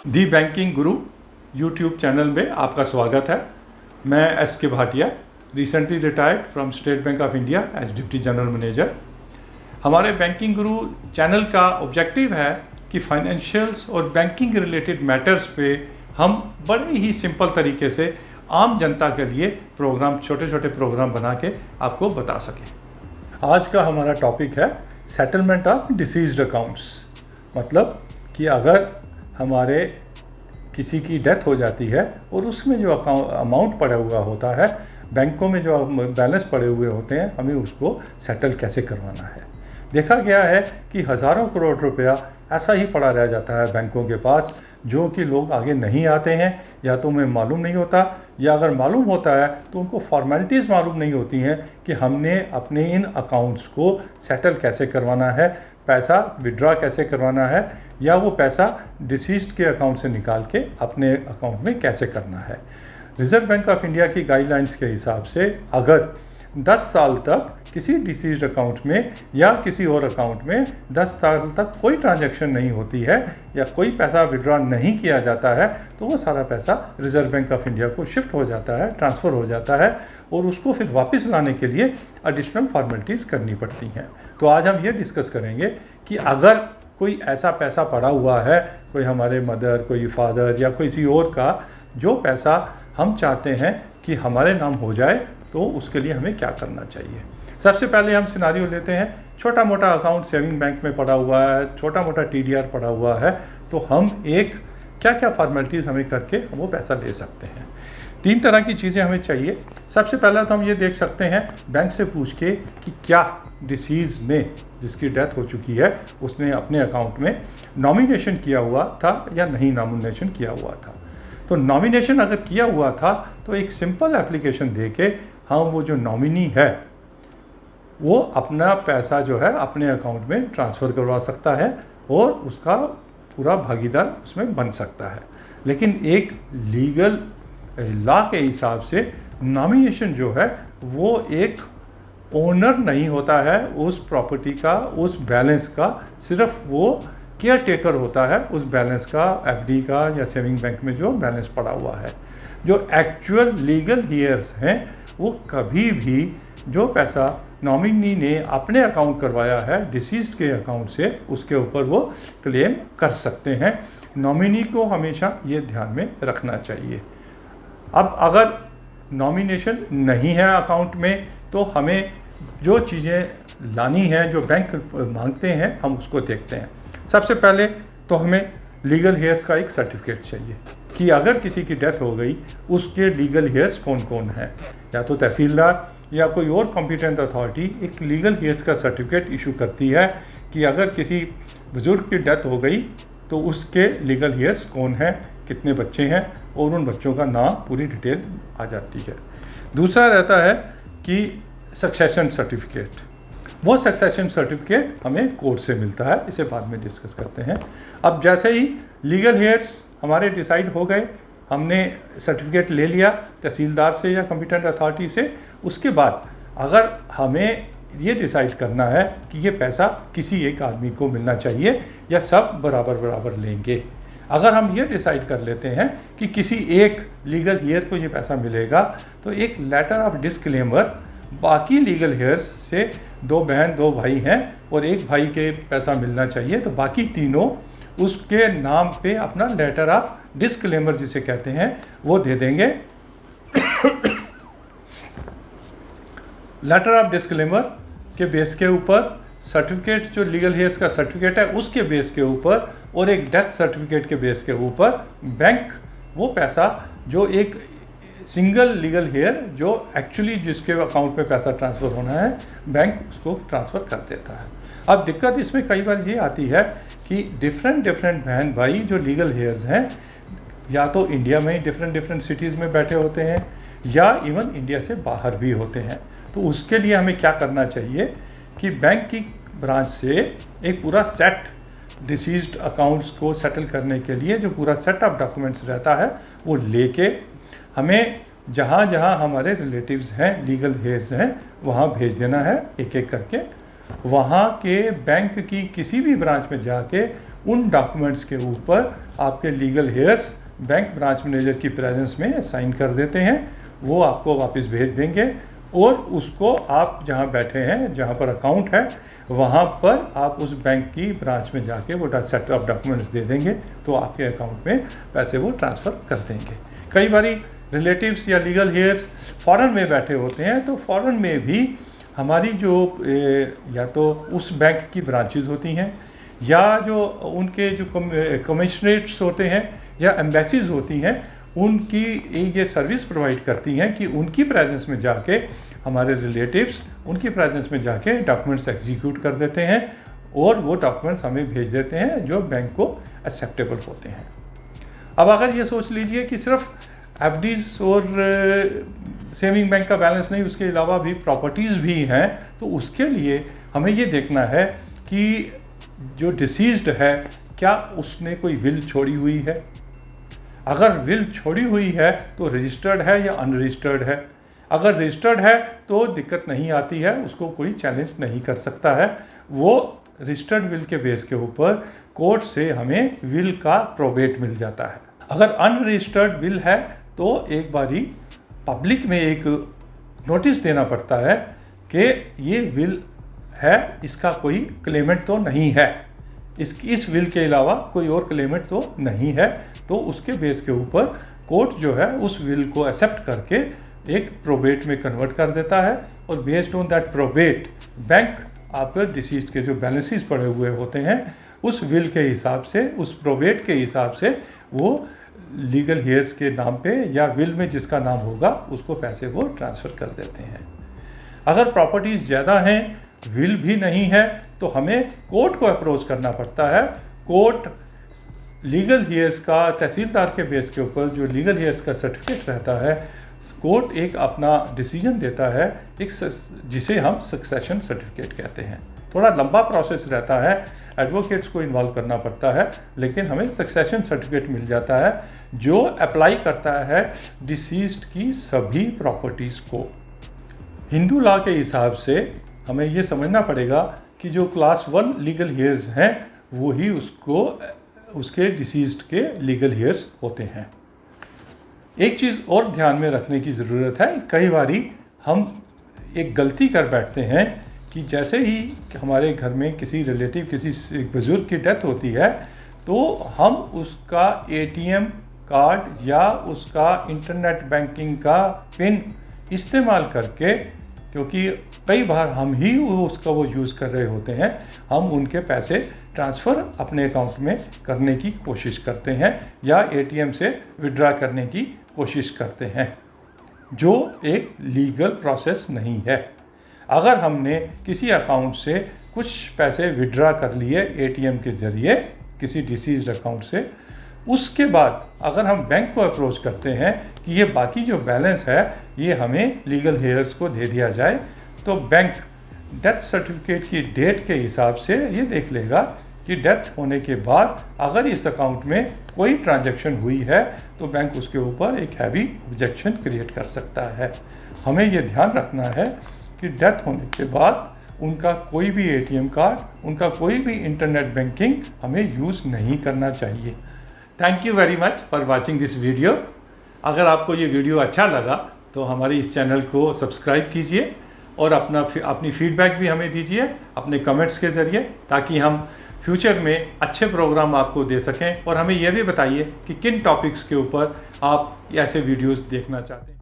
दी banking guru YouTube channel में आपका स्वागत है। मैं S K Bhatia, recently retired from State Bank of India as deputy general manager. हमारे बैंकिंग गुरु चैनल का ऑब्जेक्टिव है कि फाइनेंशियल्स और बैंकिंग रिलेटेड मैटर्स पे हम बड़े ही सिंपल तरीके से आम जनता के लिए प्रोग्राम, छोटे छोटे प्रोग्राम बना के आपको बता सकें। आज का हमारा टॉपिक है सेटलमेंट ऑफ डिसीज्ड अकाउंट्स। मतलब कि अगर हमारे किसी की डेथ हो जाती है और उसमें जो अमाउंट पड़ा हुआ होता है, बैंकों में जो बैलेंस पड़े हुए होते हैं, हमें उसको सेटल कैसे करवाना है। देखा गया है कि हज़ारों करोड़ रुपया ऐसा ही पड़ा रह जाता है बैंकों के पास, जो कि लोग आगे नहीं आते हैं, या तो उन्हें मालूम नहीं होता, या अगर मालूम होता है तो उनको फॉर्मेलिटीज़ मालूम नहीं होती हैं कि हमने अपने इन अकाउंट्स को सेटल कैसे करवाना है, पैसा विड्रॉ कैसे करवाना है, या वो पैसा डिसीज्ड के अकाउंट से निकाल के अपने अकाउंट में कैसे करना है। रिज़र्व बैंक ऑफ इंडिया की गाइडलाइंस के हिसाब से अगर 10 साल तक किसी डिसीज्ड अकाउंट में या किसी और अकाउंट में 10 साल तक कोई ट्रांजैक्शन नहीं होती है या कोई पैसा विड्रॉ नहीं किया जाता है, तो वो सारा पैसा रिज़र्व बैंक ऑफ इंडिया को शिफ्ट हो जाता है, ट्रांसफ़र हो जाता है, और उसको फिर वापस लाने के लिए एडिशनल फॉर्मेलिटीज़ करनी पड़ती हैं। तो आज हम ये डिस्कस करेंगे कि अगर कोई ऐसा पैसा पड़ा हुआ है, कोई हमारे मदर, कोई फादर या किसी और का, जो पैसा हम चाहते हैं कि हमारे नाम हो जाए, तो उसके लिए हमें क्या करना चाहिए। सबसे पहले हम सिनारियो लेते हैं, छोटा मोटा अकाउंट सेविंग बैंक में पड़ा हुआ है, छोटा मोटा TDR पड़ा हुआ है, तो हम क्या क्या फॉर्मेलिटीज़ हमें करके हम वो पैसा ले सकते हैं। 3 तरह की चीज़ें हमें चाहिए। सबसे पहला तो हम ये देख सकते हैं बैंक से पूछ के कि क्या डिसीज़ में, जिसकी डेथ हो चुकी है, उसने अपने अकाउंट में नॉमिनेशन किया हुआ था या नहीं नॉमिनेशन किया हुआ था। तो नॉमिनेशन अगर किया हुआ था तो एक सिंपल एप्लीकेशन दे के हम वो जो नॉमिनी है वो अपना पैसा जो है अपने अकाउंट में ट्रांसफ़र करवा सकता है और उसका पूरा भागीदार उसमें बन सकता है। लेकिन एक लीगल लॉ के हिसाब से नॉमिनेशन जो है वो एक ओनर नहीं होता है उस प्रॉपर्टी का, उस बैलेंस का, सिर्फ वो केयर टेकर होता है उस बैलेंस का, FD का या सेविंग बैंक में जो बैलेंस पड़ा हुआ है। जो एक्चुअल लीगल हियर्स हैं वो कभी भी जो पैसा नॉमिनी ने अपने अकाउंट करवाया है डिसीज्ड के अकाउंट से, उसके ऊपर वो क्लेम कर सकते हैं। नॉमिनी को हमेशा ये ध्यान में रखना चाहिए। अब अगर नॉमिनेशन नहीं है अकाउंट में, तो हमें जो चीज़ें लानी हैं, जो बैंक मांगते हैं, हम उसको देखते हैं। सबसे पहले तो हमें लीगल हेयर्स का एक सर्टिफिकेट चाहिए कि अगर किसी की डेथ हो गई, उसके लीगल हेयर्स कौन कौन हैं। या तो तहसीलदार या कोई और कॉम्पिटेंट अथॉरिटी एक लीगल हेयर्स का सर्टिफिकेट इशू करती है कि अगर किसी बुज़ुर्ग की डेथ हो गई तो उसके लीगल हेयर्स कौन हैं, कितने बच्चे हैं, और उन बच्चों का नाम, पूरी डिटेल आ जाती है। दूसरा रहता है कि सक्सेशन सर्टिफिकेट। वो सक्सेशन सर्टिफिकेट हमें कोर्ट से मिलता है, इसे बाद में डिस्कस करते हैं। अब जैसे ही लीगल हेयर्स हमारे डिसाइड हो गए, हमने सर्टिफिकेट ले लिया तहसीलदार से या कॉम्पिटेंट अथॉरिटी से, उसके बाद अगर हमें ये डिसाइड करना है कि ये पैसा किसी एक आदमी को मिलना चाहिए या सब बराबर बराबर लेंगे। अगर हम ये डिसाइड कर लेते हैं कि किसी एक लीगल हेयर को ये पैसा मिलेगा, तो एक लेटर ऑफ डिस्क्लेमर बाकी लीगल हेयर्स से, 2 बहन 2 भाई हैं और एक भाई के पैसा मिलना चाहिए, तो बाकी तीनों उसके नाम पे अपना लेटर ऑफ डिस्क्लेमर जिसे कहते हैं वो दे देंगे। लेटर ऑफ डिस्क्लेमर के बेस के ऊपर सर्टिफिकेट, जो लीगल हेयर्स का सर्टिफिकेट है उसके बेस के ऊपर, और एक डेथ सर्टिफिकेट के बेस के ऊपर बैंक वो पैसा, जो एक सिंगल लीगल हेयर जो एक्चुअली जिसके अकाउंट में पैसा ट्रांसफ़र होना है, बैंक उसको ट्रांसफ़र कर देता है। अब दिक्कत इसमें कई बार ये आती है कि डिफरेंट बहन भाई जो लीगल हेयर्स हैं, या तो इंडिया में ही डिफरेंट सिटीज़ में बैठे होते हैं, या इवन इंडिया से बाहर भी होते हैं। तो उसके लिए हमें क्या करना चाहिए कि बैंक की ब्रांच से एक पूरा सेट डिसीज्ड अकाउंट्स को सेटल करने के लिए जो पूरा सेट ऑफ डॉक्यूमेंट्स रहता है वो लेके हमें जहाँ जहाँ हमारे रिलेटिव्स हैं, लीगल हेयर्स हैं, वहाँ भेज देना है एक एक करके। वहाँ के बैंक की किसी भी ब्रांच में जाके उन डॉक्यूमेंट्स के ऊपर आपके legal hairs bank branch manager की प्रेजेंस में साइन कर देते हैं। वो आपको वापस भेज देंगे और उसको आप जहाँ बैठे हैं, जहाँ पर अकाउंट है, वहाँ पर आप उस बैंक की ब्रांच में जाके वो सेट ऑफ डॉक्यूमेंट्स दे देंगे, तो आपके अकाउंट में पैसे वो ट्रांसफ़र कर देंगे। कई बारी रिलेटिव्स या लीगल हेयर्स फॉरेन में बैठे होते हैं, तो फॉरेन में भी हमारी जो या तो उस बैंक की ब्रांचेज होती हैं या जो उनके जो कमिश्नरेट्स होते हैं या एम्बेसीज होती हैं, उनकी ये सर्विस प्रोवाइड करती हैं कि उनकी प्रेजेंस में जाके हमारे रिलेटिव्स उनकी प्रेजेंस में जाके डॉक्यूमेंट्स एग्जीक्यूट कर देते हैं और वो डॉक्यूमेंट्स हमें भेज देते हैं जो बैंक को एक्सेप्टेबल होते हैं। अब अगर ये सोच लीजिए कि सिर्फ एफडीज और सेविंग बैंक का बैलेंस नहीं, उसके अलावा भी प्रॉपर्टीज़ भी हैं, तो उसके लिए हमें ये देखना है कि जो डिसीज्ड है क्या उसने कोई विल छोड़ी हुई है। अगर विल छोड़ी हुई है तो रजिस्टर्ड है या अनरजिस्टर्ड है। अगर रजिस्टर्ड है तो दिक्कत नहीं आती है, उसको कोई चैलेंज नहीं कर सकता है। वो रजिस्टर्ड विल के बेस के ऊपर कोर्ट से हमें विल का प्रोबेट मिल जाता है। अगर अनरजिस्टर्ड विल है तो एक बारी पब्लिक में एक नोटिस देना पड़ता है कि ये विल है, इसका कोई क्लेमेंट तो नहीं है, इस विल के अलावा कोई और क्लेमेंट तो नहीं है। तो उसके बेस के ऊपर कोर्ट जो है उस विल को एक्सेप्ट करके एक प्रोबेट में कन्वर्ट कर देता है और based on that probate bank आपके डिसीज के जो बैलेंसेस पड़े हुए होते हैं उस विल के हिसाब से, उस प्रोबेट के हिसाब से वो लीगल हेयर्स के नाम पे या विल में जिसका नाम होगा उसको पैसे वो ट्रांसफ़र कर देते हैं। अगर प्रॉपर्टीज़ ज़्यादा हैं, विल भी नहीं है, तो हमें कोर्ट को अप्रोच करना पड़ता है। कोर्ट लीगल हेयर्स का तहसीलदार के बेस के ऊपर जो लीगल हेयर्स का सर्टिफिकेट रहता है, कोर्ट एक अपना डिसीजन देता है, एक जिसे हम सक्सेशन सर्टिफिकेट कहते हैं। थोड़ा लंबा प्रोसेस रहता है, एडवोकेट्स को इन्वॉल्व करना पड़ता है, लेकिन हमें सक्सेशन सर्टिफिकेट मिल जाता है जो अप्लाई करता है डिसीज्ड की सभी प्रॉपर्टीज़ को। हिंदू लॉ के हिसाब से हमें ये समझना पड़ेगा कि जो क्लास 1 लीगल हेयर्स हैं वही उसके डिसीज्ड के लीगल हेयर्स होते हैं। एक चीज़ और ध्यान में रखने की ज़रूरत है, कई बारी हम एक गलती कर बैठते हैं कि जैसे ही हमारे घर में किसी रिलेटिव, किसी बुज़ुर्ग की डेथ होती है, तो हम उसका एटीएम कार्ड या उसका इंटरनेट बैंकिंग का पिन इस्तेमाल करके, क्योंकि कई बार हम ही उसका वो यूज़ कर रहे होते हैं, हम उनके पैसे ट्रांसफ़र अपने अकाउंट में करने की कोशिश करते हैं या एटीएम से विड्रॉ करने की कोशिश करते हैं, जो एक लीगल प्रोसेस नहीं है। अगर हमने किसी अकाउंट से कुछ पैसे विड्रॉ कर लिए एटीएम के ज़रिए किसी डिसीज्ड अकाउंट से, उसके बाद अगर हम बैंक को अप्रोच करते हैं कि ये बाकी जो बैलेंस है ये हमें लीगल हेयर्स को दे दिया जाए, तो बैंक डेथ सर्टिफिकेट की डेट के हिसाब से ये देख लेगा कि डेथ होने के बाद अगर इस अकाउंट में कोई ट्रांजैक्शन हुई है तो बैंक उसके ऊपर एक हैवी ऑब्जेक्शन क्रिएट कर सकता है। हमें ये ध्यान रखना है कि डेथ होने के बाद उनका कोई भी एटीएम कार्ड, उनका कोई भी इंटरनेट बैंकिंग हमें यूज़ नहीं करना चाहिए। Thank you very much for watching this video. अगर आपको ये वीडियो अच्छा लगा तो हमारे इस चैनल को सब्सक्राइब कीजिए और अपनी फीडबैक भी हमें दीजिए अपने कमेंट्स के ज़रिए, ताकि हम फ्यूचर में अच्छे प्रोग्राम आपको दे सकें। और हमें यह भी बताइए कि किन टॉपिक्स के ऊपर आप ऐसे वीडियोस देखना चाहते हैं।